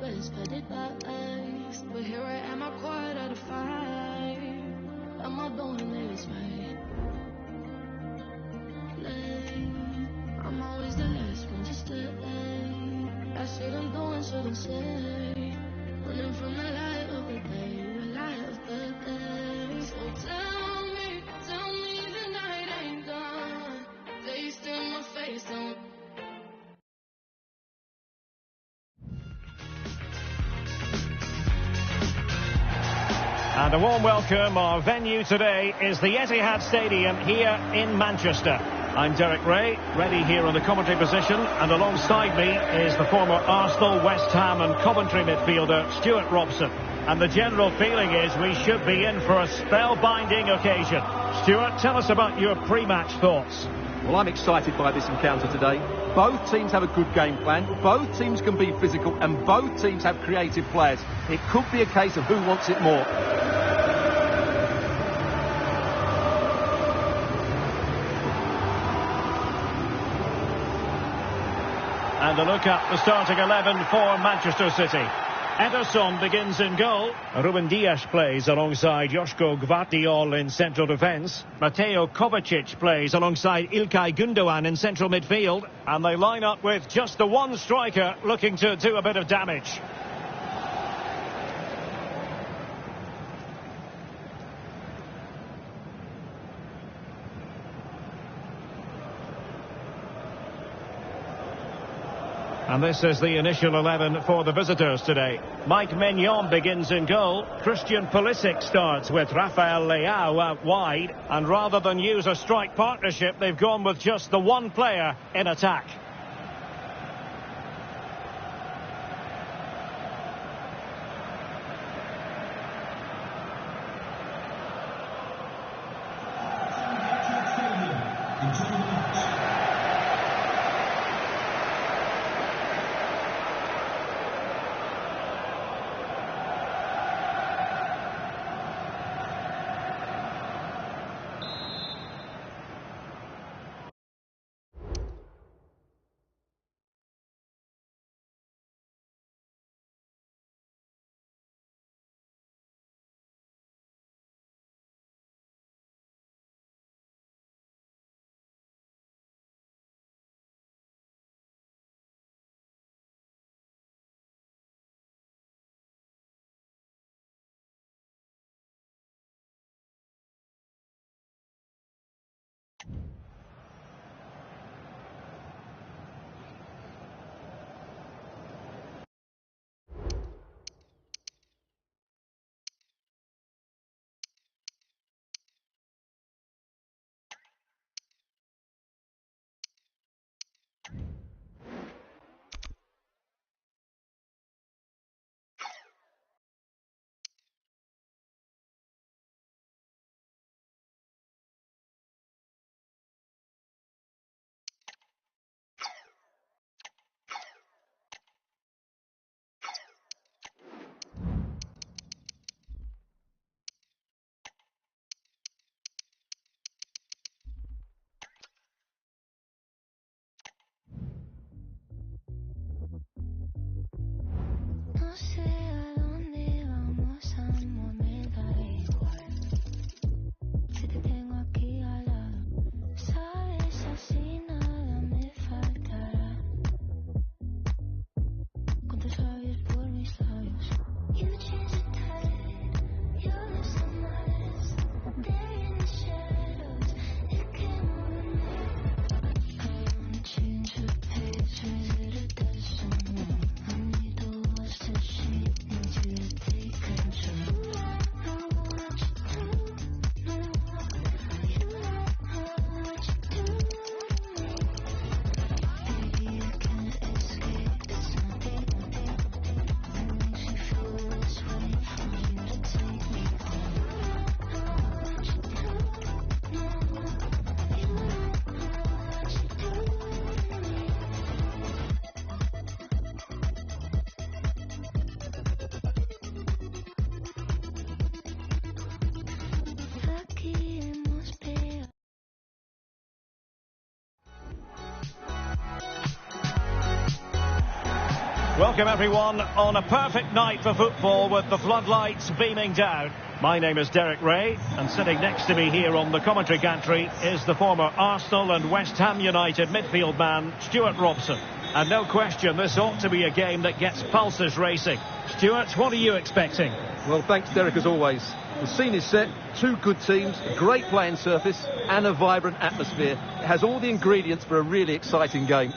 best petted lies. But here I am, I quarter to 5. Am I doing this right? I'm always the last one to stay. I said I'm doing, so don't say. Running from the light of the day, the light of the day. So tell me the night ain't done. Faced in my face, don't. And a warm welcome. Our venue today is the Etihad Stadium here in Manchester. I'm Derek Ray, ready here on the commentary position, and alongside me is the former Arsenal, West Ham and Coventry midfielder Stuart Robson. And the general feeling is we should be in for a spellbinding occasion. Stuart, tell us about your pre-match thoughts. Well, I'm excited by this encounter today. Both teams have a good game plan, both teams can be physical, and both teams have creative players. It could be a case of who wants it more. And a look at the starting 11 for Manchester City. Ederson begins in goal. Ruben Dias plays alongside Joško Gvardiol in central defence. Mateo Kovacic plays alongside Ilkay Gundogan in central midfield. And they line up with just the one striker looking to do a bit of damage. And this is the initial 11 for the visitors today. Mike Maignan begins in goal. Christian Pulisic starts with Rafael Leao out wide. And rather than use a strike partnership, they've gone with just the one player in attack. No sé a dónde vamos, amor, me da igual. Si te tengo aquí al lado, sabes, así nada me faltará. Con tus labios por mis labios. You change the tide, you lose the miles. There in the shadows, it came over me. I wanna change the page, visit a dead someone. I need the walls to shake. Welcome everyone on a perfect night for football with the floodlights beaming down. My name is Derek Ray, and sitting next to me here on the commentary gantry is the former Arsenal and West Ham United midfield man, Stuart Robson. And no question, this ought to be a game that gets pulses racing. Stuart, what are you expecting? Well, thanks, Derek, as always. The scene is set, two good teams, a great playing surface and a vibrant atmosphere. It has all the ingredients for a really exciting game.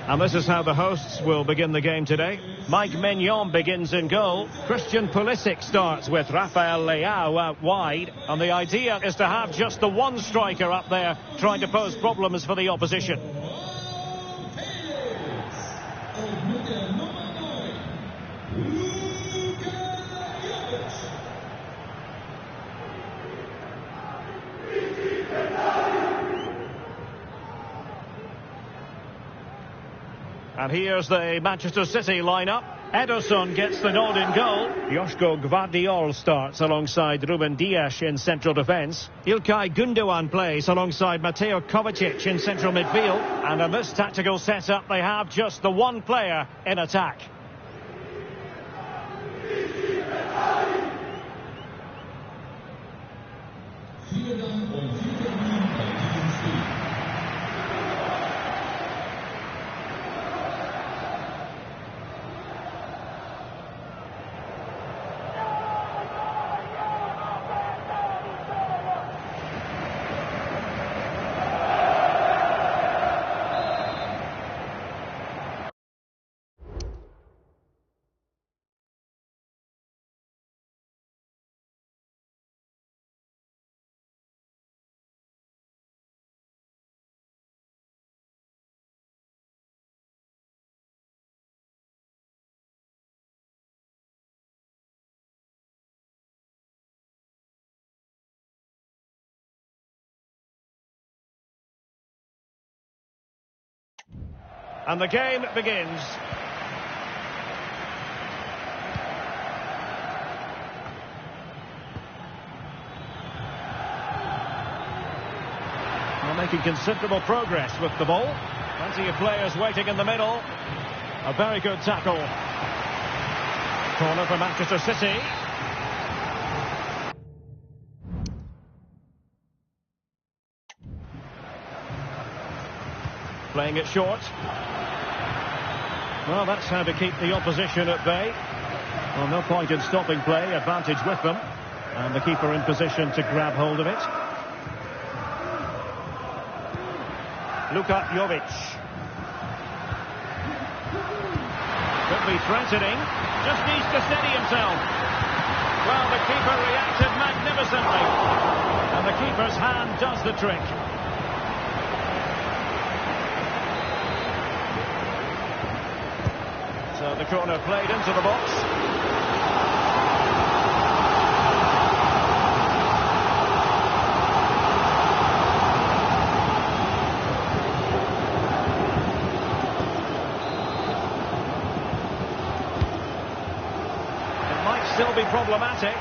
And this is how the hosts will begin the game today. Mike Maignan begins in goal. Christian Pulisic starts with Rafael Leao out wide. And the idea is to have just the one striker up there trying to pose problems for the opposition. And here's the Manchester City lineup. Ederson gets the nod in goal. Joško Gvardiol starts alongside Ruben Dias in central defence. Ilkay Gundogan plays alongside Mateo Kovacic in central midfield. And in this tactical setup, they have just the one player in attack. And the game begins. They're making considerable progress with the ball. Plenty of players waiting in the middle. A very good tackle. Corner for Manchester City. Playing it short. Well, that's how to keep the opposition at bay. Well, no point in stopping play. Advantage with them. And the keeper in position to grab hold of it. Luka Jovic. Could be threatening. Just needs to steady himself. Well, the keeper reacted magnificently. And the keeper's hand does the trick. So the corner played into the box. It might still be problematic.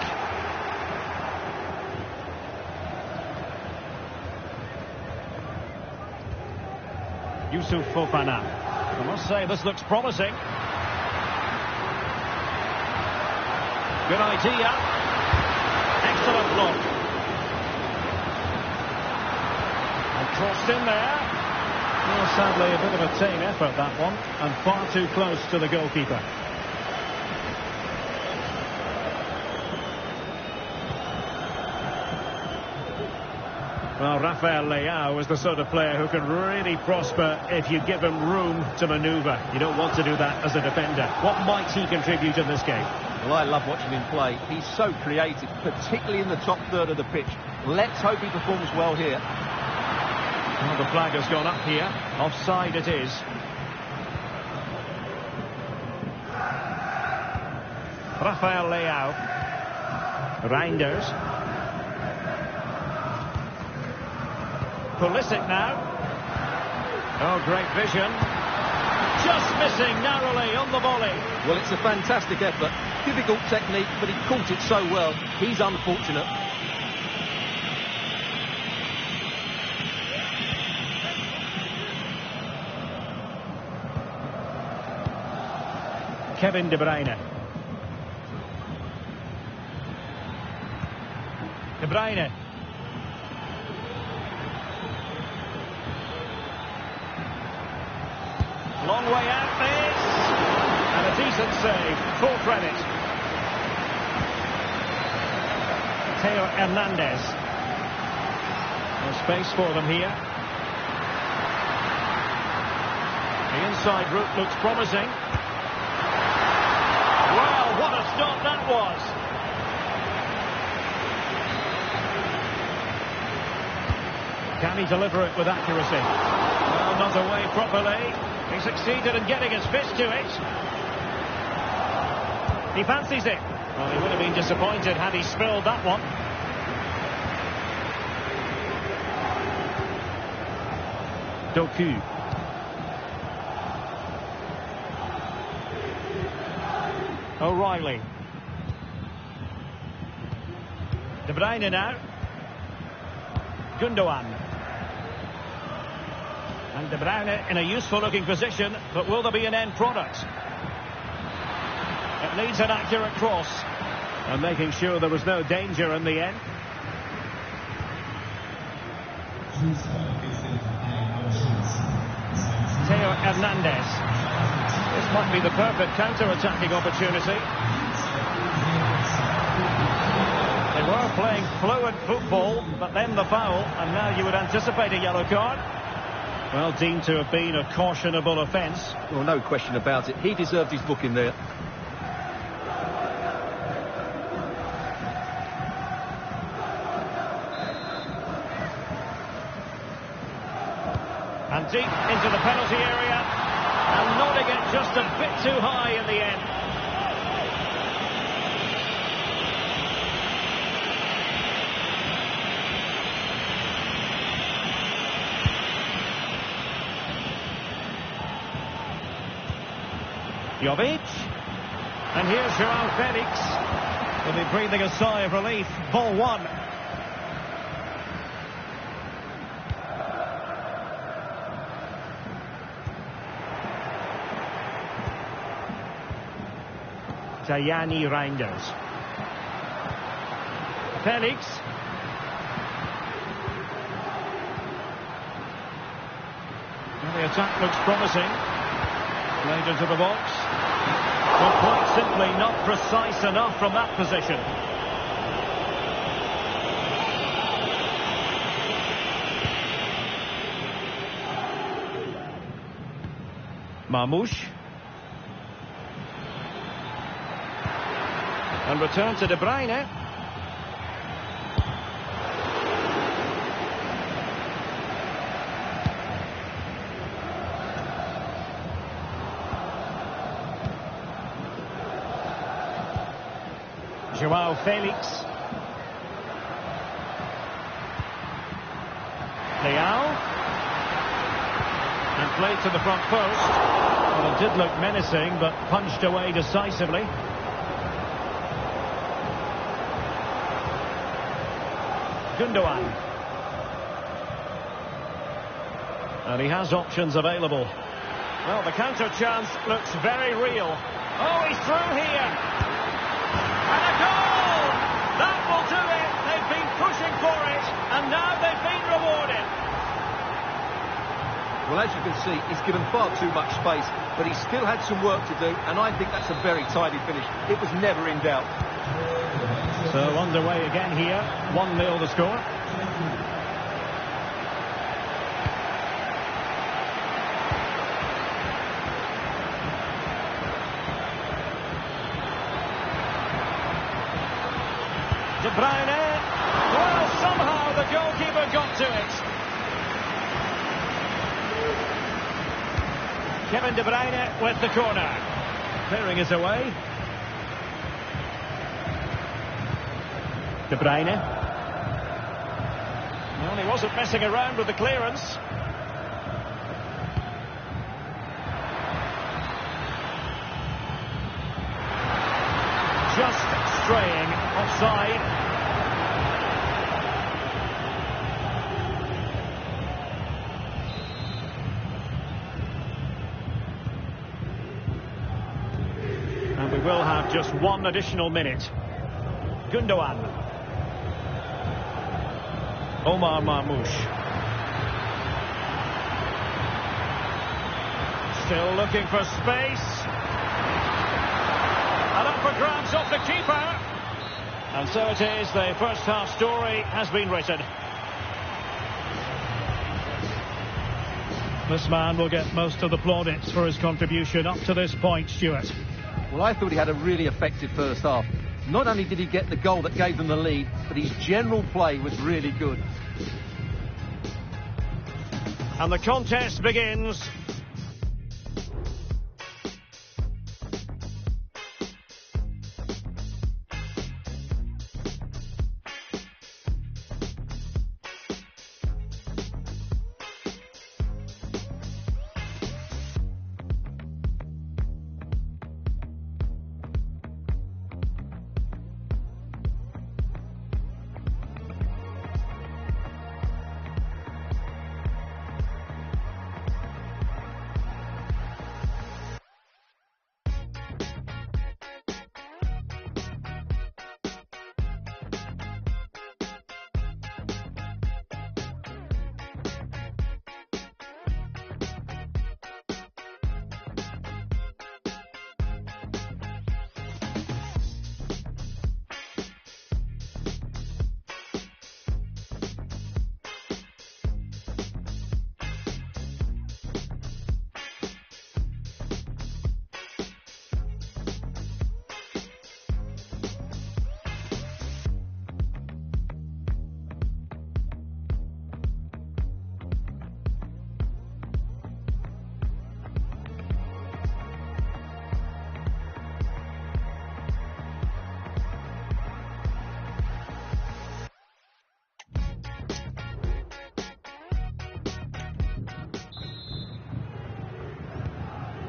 Youssouf Fofana. I must say this looks promising. Good idea. Excellent block. And crossed in there. Well, sadly, a bit of a tame effort, that one. And far too close to the goalkeeper. Well, Rafael Leao is the sort of player who can really prosper if you give him room to manoeuvre. You don't want to do that as a defender. What might he contribute in this game? Well, I love watching him play. He's so creative, particularly in the top third of the pitch. Let's hope he performs well here. Well, the flag has gone up here. Offside it is. Rafael Leao. Reinders. Pulisic now. Oh, great vision. Just missing narrowly on the volley. Well, it's a fantastic effort. Difficult technique, but he caught it so well. He's unfortunate. Kevin De Bruyne. De Bruyne. Long way out this. And a decent save. Full credit. Theo Hernandez. No space for them here. The inside route looks promising. Well, what a stop that was. Can he deliver it with accuracy? Well, not away properly. He succeeded in getting his fist to it. He fancies it. Well, he would have been disappointed had he spilled that one. Doku. O'Reilly. De Bruyne now. Gundogan. And De Bruyne in a useful looking position, but will there be an end product? It needs an accurate cross. And making sure there was no danger in the end. Theo Hernandez. This might be the perfect counter-attacking opportunity. They were playing fluid football, but then the foul, and now you would anticipate a yellow card. Well, deemed to have been a cautionable offence. Well, no question about it. He deserved his booking there. And deep into the penalty area, and nodding it just a bit too high in the end. Jovic, and here's Joao Felix. Will be breathing a sigh of relief. Ball one. Tajani Reinders. Felix. Well, the attack looks promising. Played into the box. Well, quite simply not precise enough from that position. Marmouche. And return to De Bruyne. Joao Felix. Leao. And played to the front post. Well, it did look menacing, but punched away decisively. Gundogan. And he has options available. Well, the counter chance looks very real. Oh, he's through here. And a goal! That will do it. They've been pushing for it, and now they've been rewarded. Well, as you can see, he's given far too much space, but he still had some work to do, and I think that's a very tidy finish. It was never in doubt. So underway again here, 1-0 the score. De Bruyne, well, somehow the goalkeeper got to it. Kevin De Bruyne with the corner. Clearing it away. De Bruyne. Well, he wasn't messing around with the clearance. just straying offside. And we will have just one additional minute. Gundogan. Omar Marmoush. Still looking for space. And up for grabs off the keeper. And so it is, the first half story has been written. This man will get most of the plaudits for his contribution up to this point, Stuart. Well, I thought he had a really effective first half. Not only did he get the goal that gave them the lead, but his general play was really good. And the contest begins.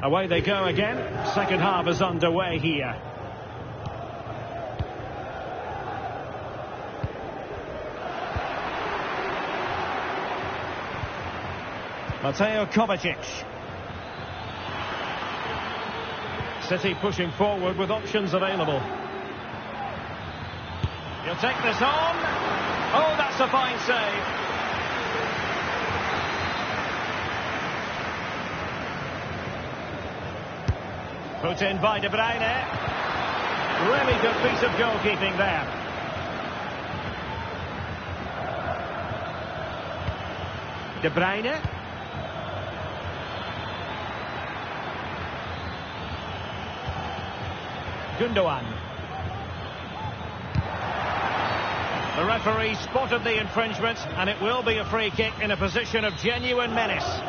Away they go again. Second half is underway here. Mateo Kovacic. City pushing forward with options available. He'll take this on. Oh, that's a fine save. Put in by De Bruyne. Really good piece of goalkeeping there. De Bruyne. Gundogan. The referee spotted the infringement, and it will be a free kick in a position of genuine menace.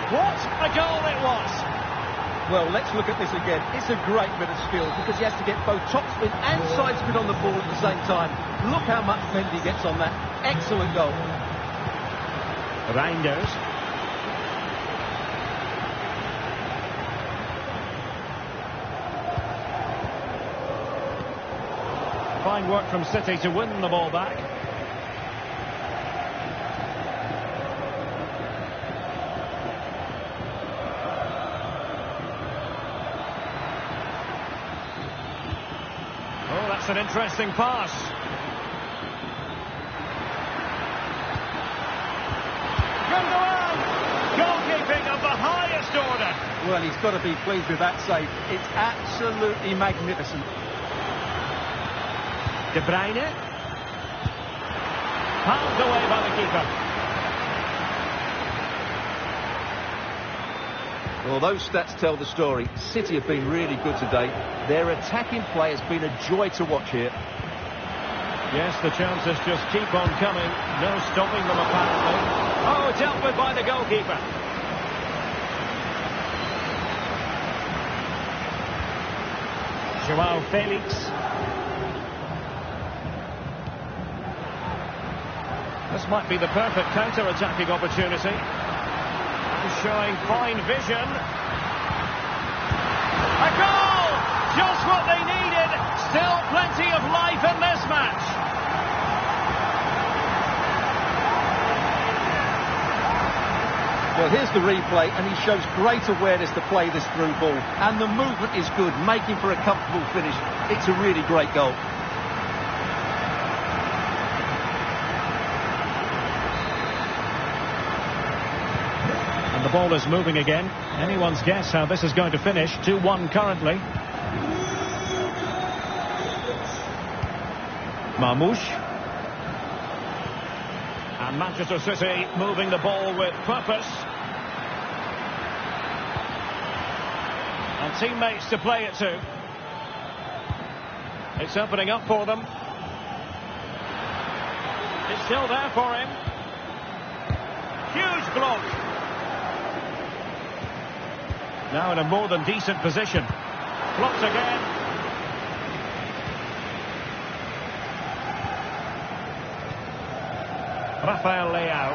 What a goal it was! Well, let's look at this again. It's a great bit of skill because he has to get both topspin and side spin on the ball at the same time. Look how much bend he gets on that. Excellent goal. Reinders. Fine work from City to win the ball back. An interesting pass. Gundogan! Goalkeeping of the highest order. Well, he's got to be pleased with that save. It's absolutely magnificent. De Bruyne. Palmed away by the keeper. Well, those stats tell the story. City have been really good today. Their attacking play has been a joy to watch here. Yes, the chances just keep on coming. No stopping them, apparently. Oh, dealt with by the goalkeeper. Joao Felix. This might be the perfect counter-attacking opportunity. He's showing fine vision. A goal! Just what they needed. Still plenty of life in this match. Well, here's the replay, and he shows great awareness to play this through ball. And the movement is good, making for a comfortable finish. It's a really great goal. And the ball is moving again. Anyone's guess how this is going to finish. 2-1 currently. Marmoush. And Manchester City moving the ball with purpose. And teammates to play it to. It's opening up for them. It's still there for him. Huge block. Now in a more than decent position. Blocked again. Rafael Leao.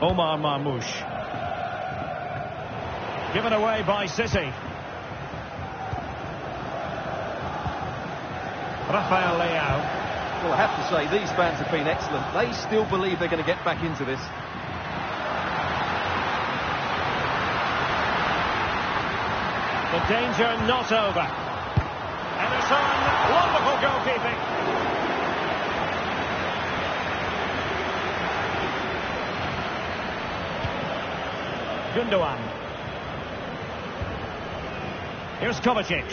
Omar Marmoush. Given away by City. Rafael Leao. Well, I have to say, these fans have been excellent. They still believe they're going to get back into this. The danger not over. Ederson, wonderful goalkeeping. Gundogan. Here's Kovacic.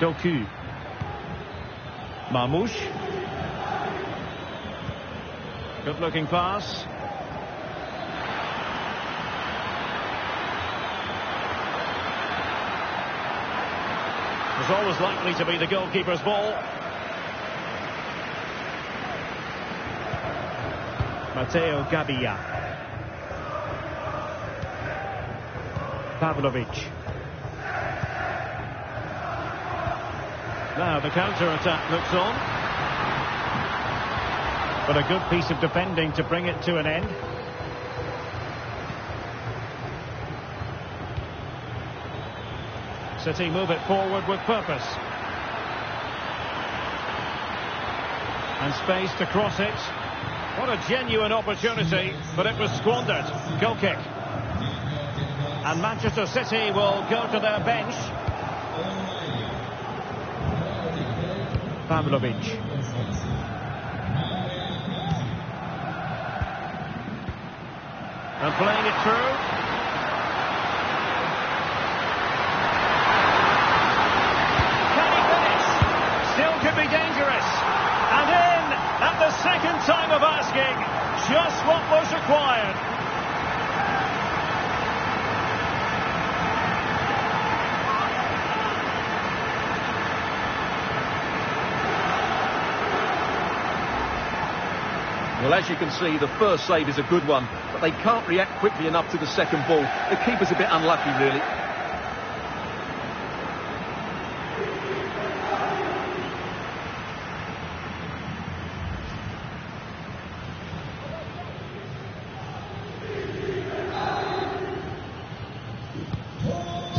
Doku. Marmoush. Good looking pass. Was always likely to be the goalkeeper's ball. Matteo Gabbia. Pavlovic. Now the counter-attack looks on. But a good piece of defending to bring it to an end. City move it forward with purpose. And space to cross it. What a genuine opportunity, but it was squandered. Goal kick. And Manchester City will go to their bench. Pavlovic. And playing it through. Can he finish? Still could be dangerous. And in at the second time of asking, just what was required. Well, as you can see, the first save is a good one, but they can't react quickly enough to the second ball. The keeper's a bit unlucky, really.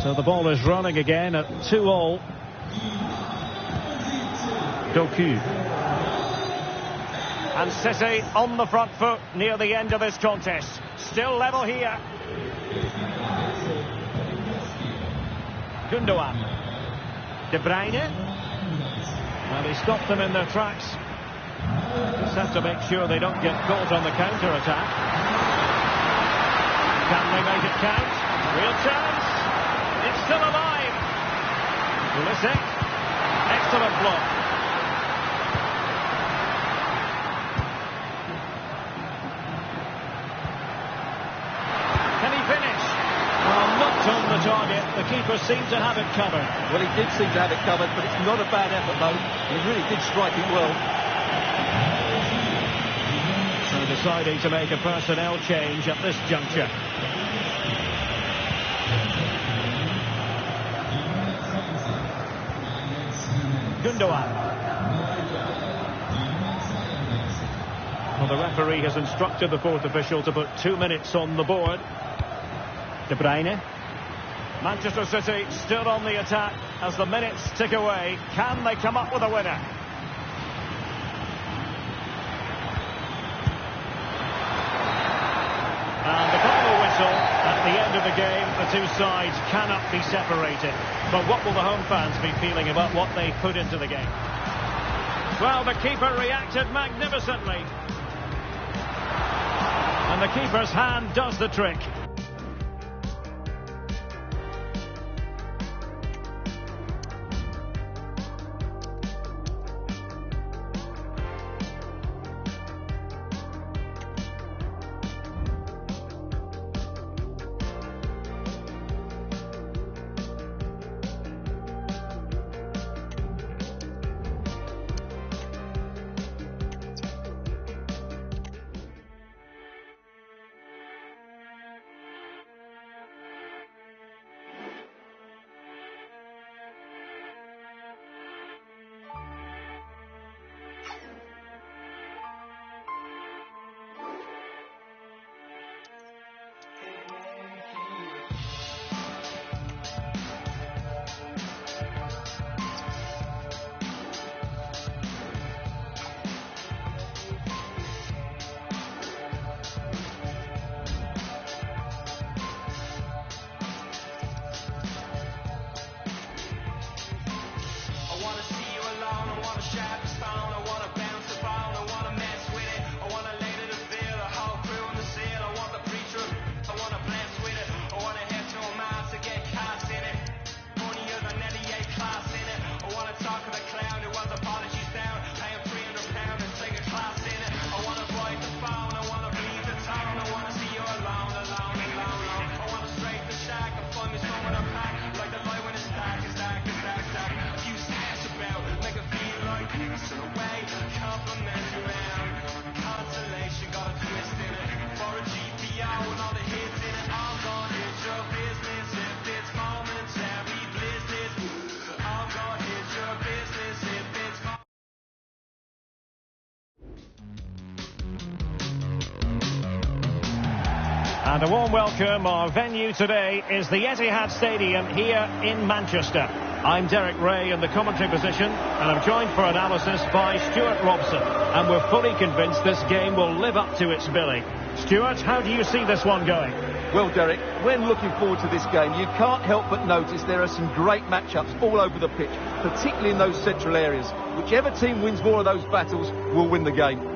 So the ball is running again at 2-2. Doku. And City on the front foot near the end of this contest. Still level here. Gundogan. De Bruyne. Well, he stopped them in their tracks. Just have to make sure they don't get caught on the counter-attack. Can they make it count? Real chance. It's still alive. Pulisic. Excellent block. On the target, the keeper seemed to have it covered. Well, he did seem to have it covered, but it's not a bad effort, though. He really did strike it well. So deciding to make a personnel change at this juncture. Gundogan. Well, the referee has instructed the fourth official to put 2 minutes on the board. De Bruyne. Manchester City still on the attack as the minutes tick away. Can they come up with a winner? And the final whistle at the end of the game. The two sides cannot be separated. But what will the home fans be feeling about what they put into the game? Well, the keeper reacted magnificently. And the keeper's hand does the trick. And a warm welcome. Our venue today is the Etihad Stadium here in Manchester. I'm Derek Ray in the commentary position, and I'm joined for analysis by Stuart Robson. And we're fully convinced this game will live up to its billing. Stuart, how do you see this one going? Well, Derek, when looking forward to this game, you can't help but notice there are some great matchups all over the pitch, particularly in those central areas. Whichever team wins more of those battles will win the game.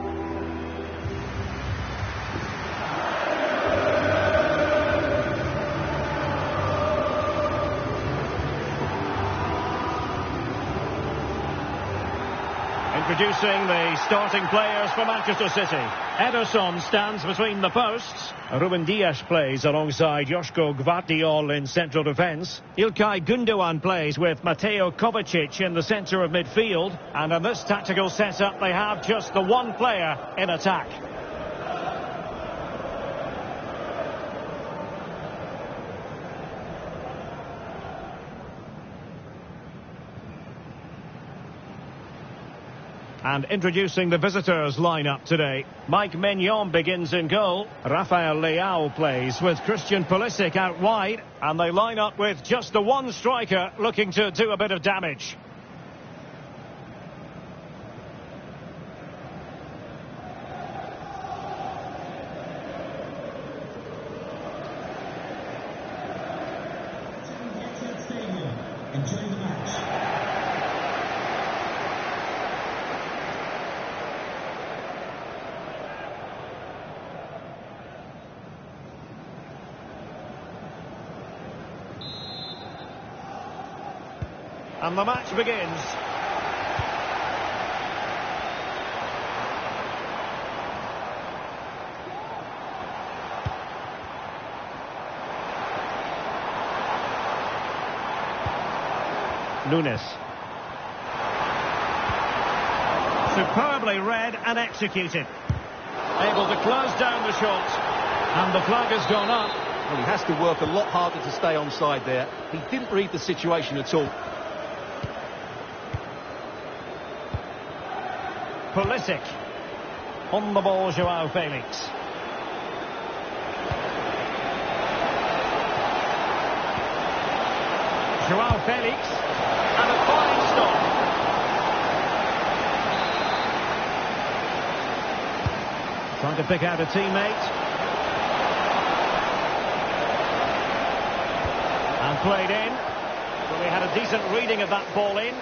Introducing the starting players for Manchester City. Ederson stands between the posts. Ruben Dias plays alongside Joško Gvardiol in central defence. İlkay Gundogan plays with Mateo Kovacic in the centre of midfield. And in this tactical setup, they have just the one player in attack. And introducing the visitors' lineup today. Mike Maignan begins in goal. Rafael Leao plays with Christian Pulisic out wide. And they line up with just the one striker looking to do a bit of damage. Enjoy the match. And the match begins. Nunes. Superbly read and executed. Able to close down the shot. And the flag has gone up. Well, he has to work a lot harder to stay onside there. He didn't read the situation at all. Pulisic. On the ball, Joao Felix. Joao Felix. And a fine stop. Trying to pick out a teammate. And played in. Well, he had a decent reading of that ball in.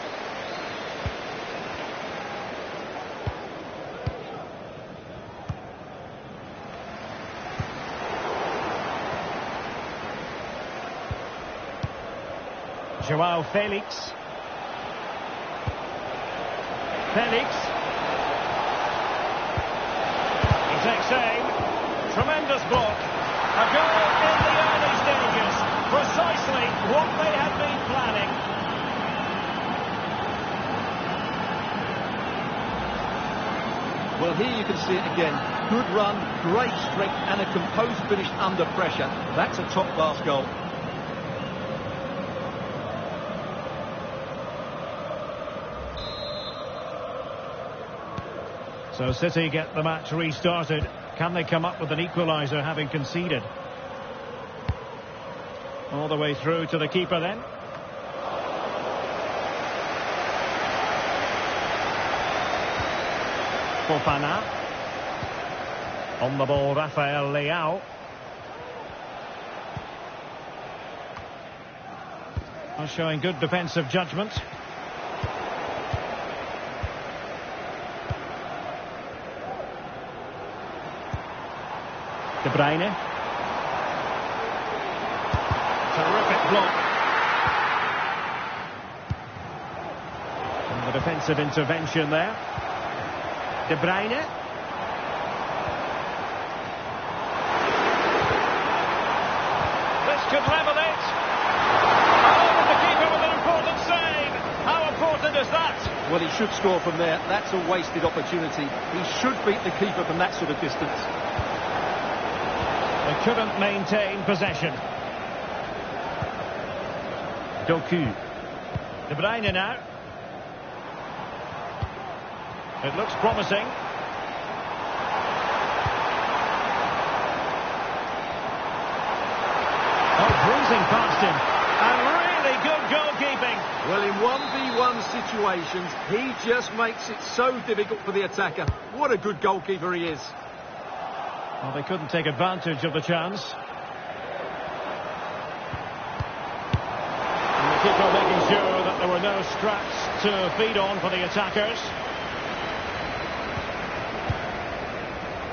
Joao Felix. Felix. He takes aim. Tremendous block. A goal in the early stages. Precisely what they had been planning. Well, here you can see it again. Good run, great strength, and a composed finish under pressure. That's a top-class goal. So City get the match restarted. Can they come up with an equaliser having conceded? All the way through to the keeper then. Fofana. On the ball, Rafael Leao. Showing good defensive judgment. De Bruyne. Terrific block. And the defensive intervention there. De Bruyne. This could level it. Oh, and the keeper with an important save. How important is that? Well, he should score from there. That's a wasted opportunity. He should beat the keeper from that sort of distance. They couldn't maintain possession. Doku. De Bruyne now. It looks promising. Oh, breezing past him. And really good goalkeeping. Well, in 1v1 situations, he just makes it so difficult for the attacker. What a good goalkeeper he is. Well, they couldn't take advantage of the chance. And the keeper making sure that there were no straps to feed on for the attackers.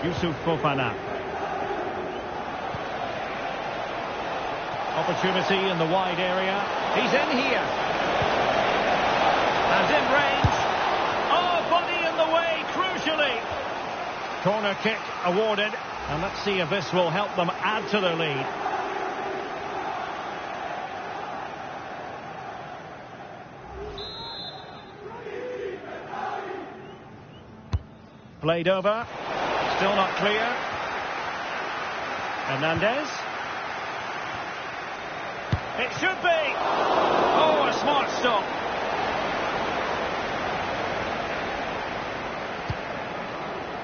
Youssouf Fofana. Opportunity in the wide area. He's in here. And in range. Oh, body in the way, crucially. Corner kick awarded. And let's see if this will help them add to their lead. Played over. Still not clear. Hernandez. It should be. Oh, a smart stop.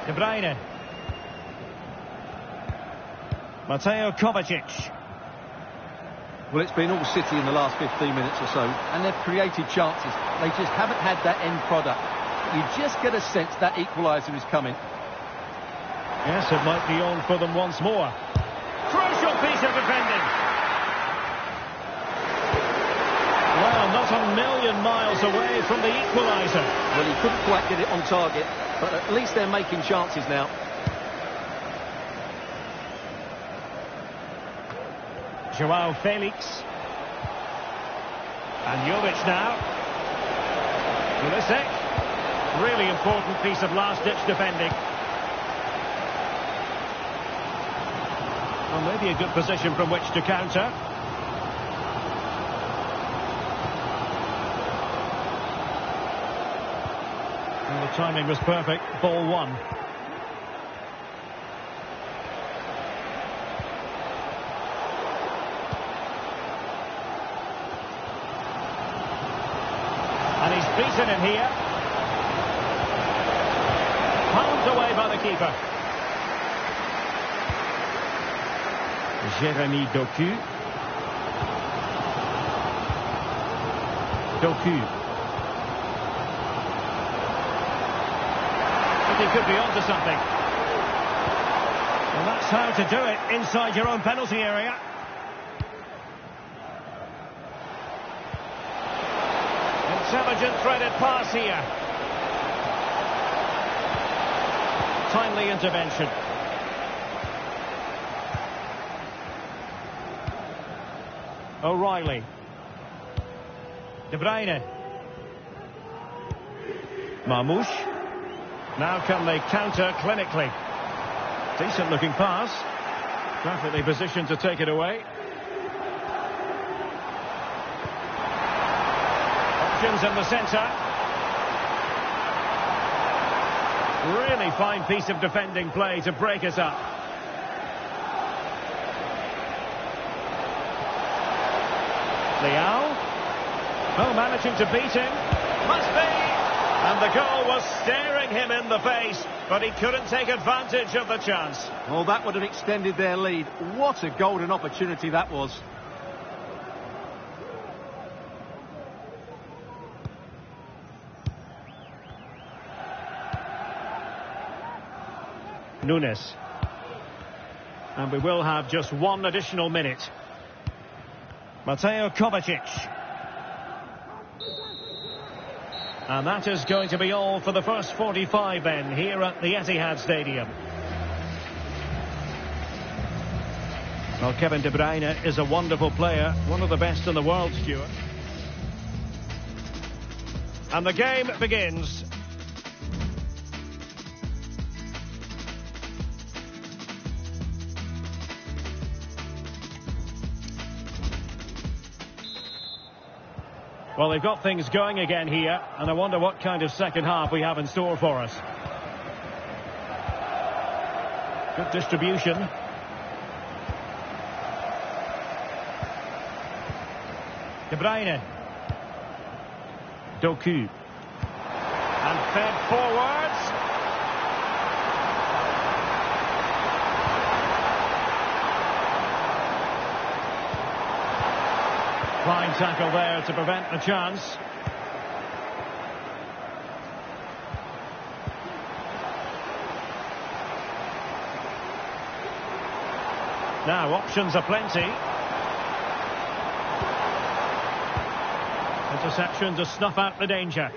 De Bruyne. Mateo Kovacic. Well, it's been all City in the last 15 minutes or so, and they've created chances. They just haven't had that end product. You just get a sense that equaliser is coming. Yes, it might be on for them once more. Crucial piece of defending. Well, not a million miles away from the equaliser. Well, he couldn't quite get it on target, but at least they're making chances now. Joao Felix. And Jovic now. Pulisic. Really important piece of last-ditch defending. Well, maybe a good position from which to counter. Well, the timing was perfect. Ball one. And he's beaten him here. away by the keeper. Jérémy Doku. But he could be onto something. Well, that's how to do it inside your own penalty area. Intelligent threaded pass here. Timely intervention. O'Reilly. De Bruyne. Marmoush. Now can they counter clinically. Decent looking pass. Perfectly positioned to take it away. Options in the centre. Really fine piece of defending play to break us up. Leao. Oh, managing to beat him. Must be. And the goal was staring him in the face, but he couldn't take advantage of the chance. Well, that would have extended their lead. What a golden opportunity that was. Nunes. And we will have just one additional minute. Mateo Kovacic. And that is going to be all for the first 45 then, here at the Etihad Stadium. Well, Kevin De Bruyne is a wonderful player, one of the best in the world, Stuart. And the game begins. Well, they've got things going again here, and I wonder what kind of second half we have in store for us. Good distribution. De Bruyne. Doku. And fed forwards. Fine tackle there to prevent the chance. Now, options are plenty. Interception to snuff out the danger.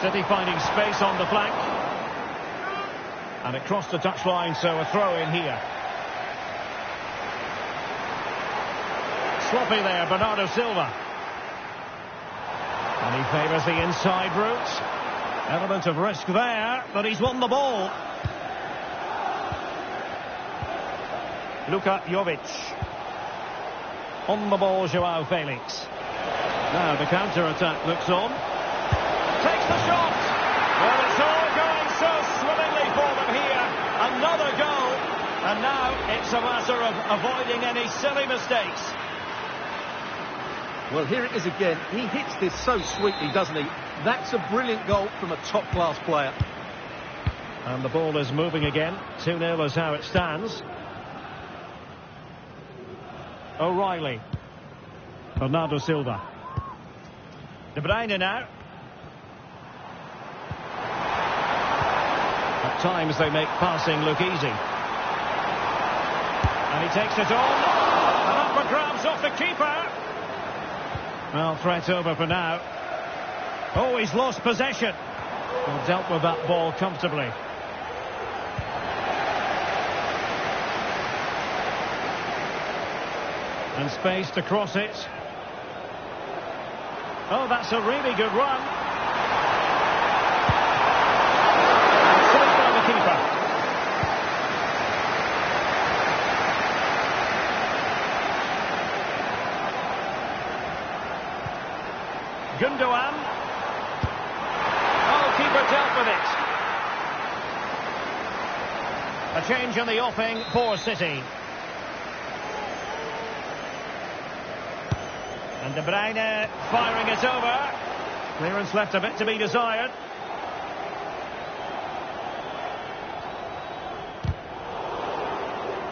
City finding space on the flank. And it crossed the touchline, so a throw in here. Sloppy there, Bernardo Silva. And he favours the inside route. Element of risk there, but he's won the ball. Luka Jovic. On the ball, Joao Felix. Now the counter-attack looks on. Takes the shot! Well, it's all going so swimmingly for them here. Another goal. And now it's a matter of avoiding any silly mistakes. Well, here it is again. He hits this so sweetly, doesn't he? That's a brilliant goal from a top-class player. And the ball is moving again. 2-0 is how it stands. O'Reilly. Bernardo Silva. De Bruyne now. At times they make passing look easy. And he takes it on. And up for grabs off the keeper. Well, threat over for now. Oh, he's lost possession. Well, dealt with that ball comfortably. And space to cross it. Oh, that's a really good run. And saved by the keeper. Gundogan. Oh, keeper dealt with it. A change in the offing for City. And De Bruyne firing it over. Clearance left a bit to be desired.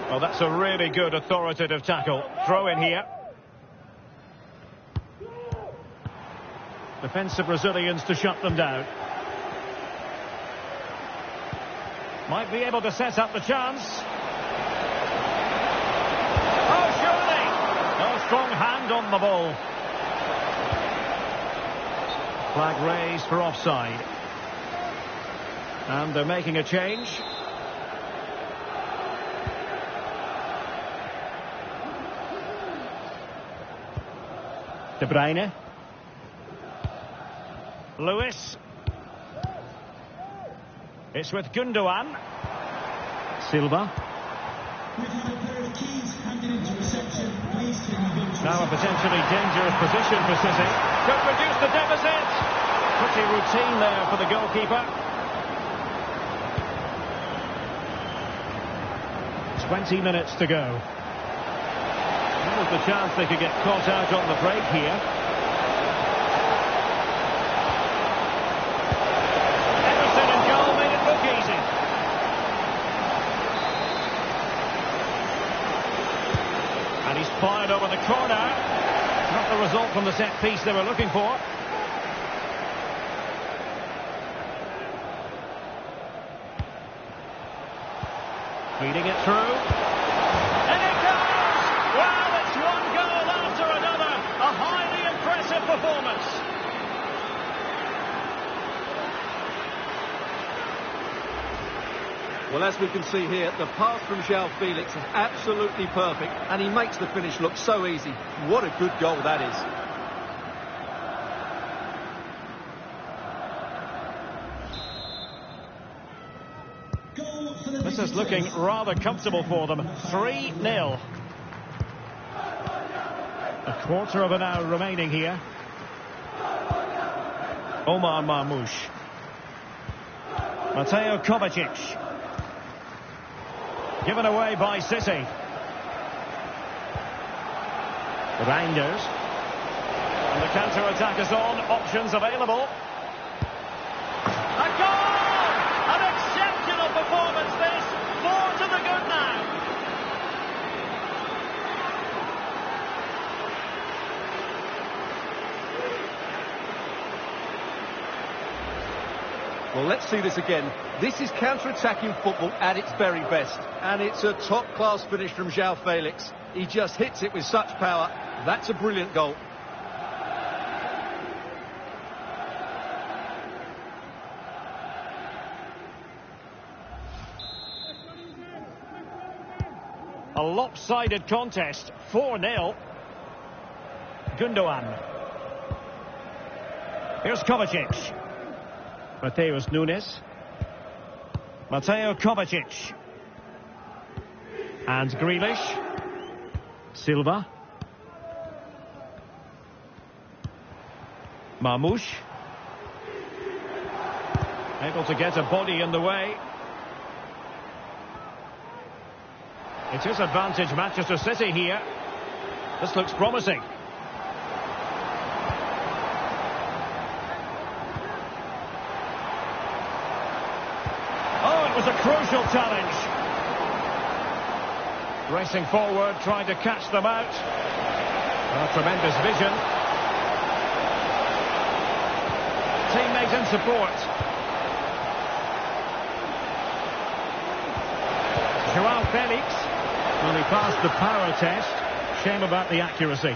Well, that's a really good authoritative tackle. Throw in here. Defensive Brazilians to shut them down. Might be able to set up the chance. Oh, surely! No strong hand on the ball. Flag raised for offside. And they're making a change. De Bruyne. Lewis. It's with Gundogan. Silva. Now a potentially dangerous position for City. Could reduce the deficit. Pretty routine there for the goalkeeper. 20 minutes to go. There's the chance they could get caught out on the break here. Everton in goal made it look easy. And he's fired over the corner. Not the result from the set piece they were looking for. Feeding it through. And it goes! Well, it's one goal after another. A highly impressive performance. Well, as we can see here, the pass from João Felix is absolutely perfect, and he makes the finish look so easy. What a good goal that is. This is looking rather comfortable for them. 3-0. A quarter of an hour remaining here. Omar Marmoush. Mateo Kovacic. Given away by City. Reinders. And the counter-attack is on. Options available. A goal! An exceptional performance this. 4 to the good now. Well, let's see this again. This is counter-attacking football at its very best. And it's a top-class finish from João Felix. He just hits it with such power. That's a brilliant goal. A lopsided contest. 4-0. Gundogan. Here's Kovacic. Mateus Nunes. Mateo Kovacic. And Grealish. Silva. Marmoush. Able to get a body in the way. It is advantage Manchester City here. This looks promising. Oh, it was a crucial challenge. Racing forward, trying to catch them out. Oh, tremendous vision. Teammate in support. João Felix. Well, he passed the power test. Shame about the accuracy.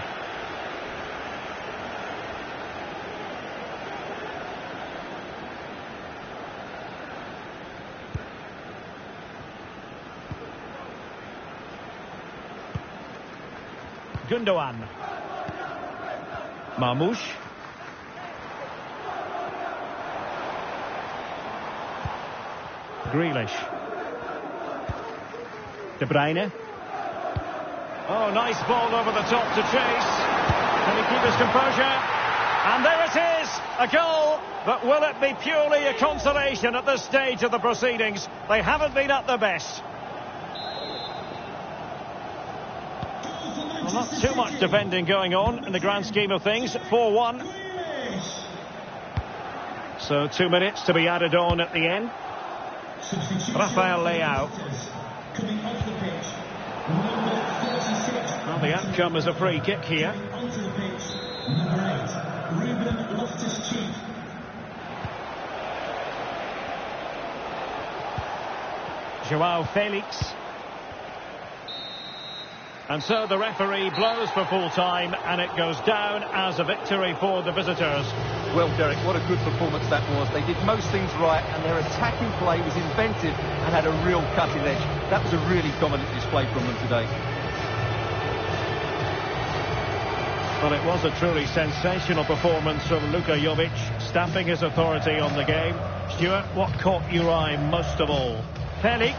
Gundogan. Marmoush. Grealish. De Bruyne. Oh, nice ball over the top to chase. Can he keep his composure? And there it is, a goal. But will it be purely a consolation at this stage of the proceedings? They haven't been at their best. Well, not too much defending going on in the grand scheme of things. 4-1. So 2 minutes to be added on at the end. Rafael Leao. Coming off the pitch, number 36. Well, the outcome is a free kick here. Onto the pitch, number 8, Ruben Loftus-Cheek. Joao Felix. And so the referee blows for full time, and it goes down as a victory for the visitors. Well, Derek, what a good performance that was. They did most things right, and their attacking play was inventive and had a real cutting edge. That was a really dominant display from them today. Well, it was a truly sensational performance from Luka Jovic, stamping his authority on the game. Stuart, what caught your eye most of all? Felix.